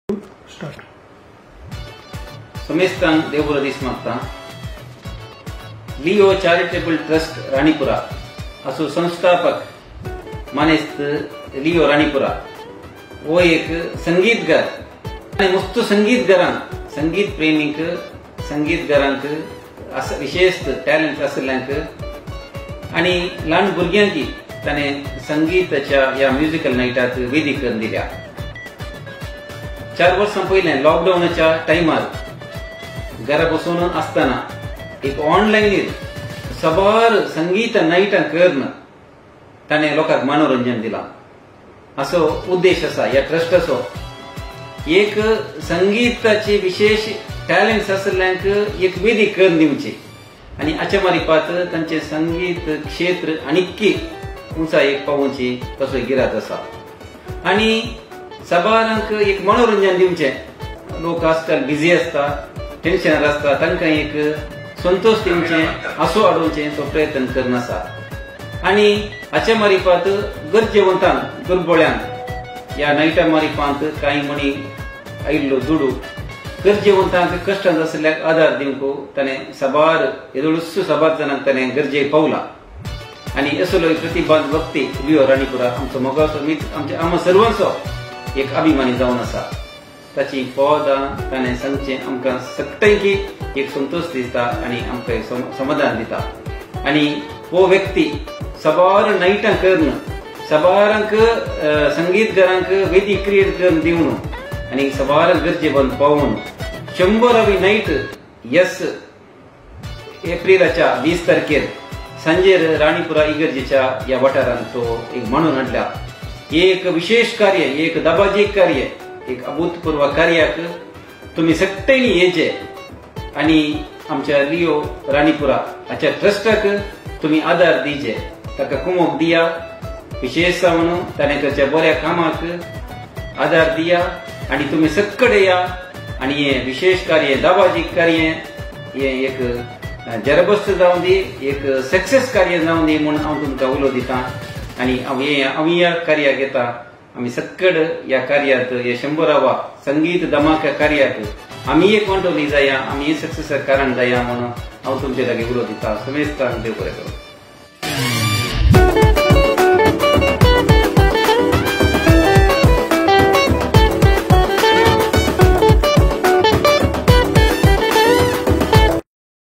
Start सुमेस्तान देवपुरा दिसमागता Leo charitable trust Ranipura असो संस्थापक मानेस्त लिओ राणीपुरा वो एक संगीतगार आणि मुस्त संगीत प्रेमीक संगीतगारांक विशेष टॅलेंट असल्यांक आणि ल्हान भुरग्यांकी ताणे संगीताच्या या म्युझिकल नाईटात वेदी करून दिल्या। 4 वर्सां पयले लॉकडाऊनच्या टायमार घरा बसून असताना एक ऑनलाईन सबार संगीत नाईटां करून ताणे लोकांक मनोरंजन दिला। असो उद्देश असा या ट्रस्टाचो एक संगीताचे विशेष टॅलेंट्स असल्यांक एक वेदी करून दिवची आणि हाच्या मारिफात तांचे संगीत क्षेत्र आणखी उंचायेक पावोवची कसो गिरात असा आणि सबारांक एक मनोरंजन दिवचे। लोक आजकाल बिझी असता, टेन्शनार असता, तांकां एक संतोष दिवचे, हांसो हाडोवचे तो प्रयत्न करन आसा आणि हाच्या मारिफात गरजेवंतांक दुर्बळ्यांक या नाईटा मारिफांत कांय मणी आयिल्लो जुडू गरजेवंतांक कश्टांत आसल्याक आदार दिवंक ताणें सबार येदोळुस सबार जाणांक ताणें गरजे पावला आणि असलो प्रतिभावंत व्यक्ती लिओ राणीपुरा आमचो मोगाचो मित्र आमच्या सर्वांचो एक अभिमानी जावन आसा। ताची पदां ताणें सांगचें आमकां सक्तैकी एक संतोष दिता आणि आमकां एक समाधान दिता आणि हो व्यक्ती सबार नाईटां करून सबारांक संगीतगारांक वेदी क्रिएट करून दिवन आणि सबारांक गरजेबंद पावून 100वी नाईट एप्रिलाच्या 20 तारखेर सांजेर राणीपुरा इगर्जेच्या या वाठारांत तो एक म्हणून हाडला। एक विशेष कार्य, एक दबाजीक कार्य, एक अभूतपूर्व कार्याक तुम्ही सक्तैनी येचे आणि आमच्या लिओ राणीपुरा हाच्या ट्रस्टाक तुम्ही आदार दिचे, ताका कुमोक दिया, विशेष जावन ताणें करच्या बऱ्या कामाक आदार दिया आणि तुम्ही सक्कडे या आणि हे विशेष कार्य दबाजीक कार्य हे एक जरबस्त जावन दी, एक सक्सेस कार्य जावन दी म्हणून हांव तुमकां उलो दिता आणि आम्ही या कार्याक येता। आम्ही सक्कड या कार्यात या 100वा संगीत धमाका कार्याक आम्ही एक वांटोली जाया, आम्ही सक्सेस कारण जाया म्हणून हांव तुमचे लागी उलो दिता। सुमेस्तान देवपुरा करूं।